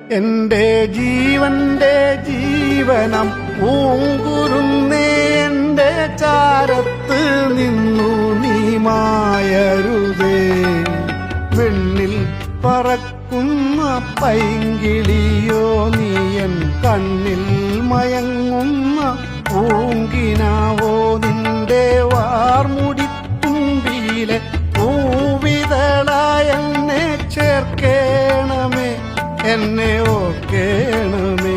എന്റെ ജീവന്റെ ജീവനം പൂങ്കുരുന്നേ എന്റെ ചാരത്ത് നിന്നു നീ മായരുതേ. വെണ്ണിൽ പറക്കുന്ന പൈങ്കിളിയോ നീയൻ കണ്ണിൽ മയങ്ങുന്ന പൂങ്കിനാവോ നിന്റെ വാർമുടിത്തുമ്പിയിലെ പൂവിതളായെന്നെ ചേർക്കേണമേ, എന്നെ ഓർക്കേണമേ.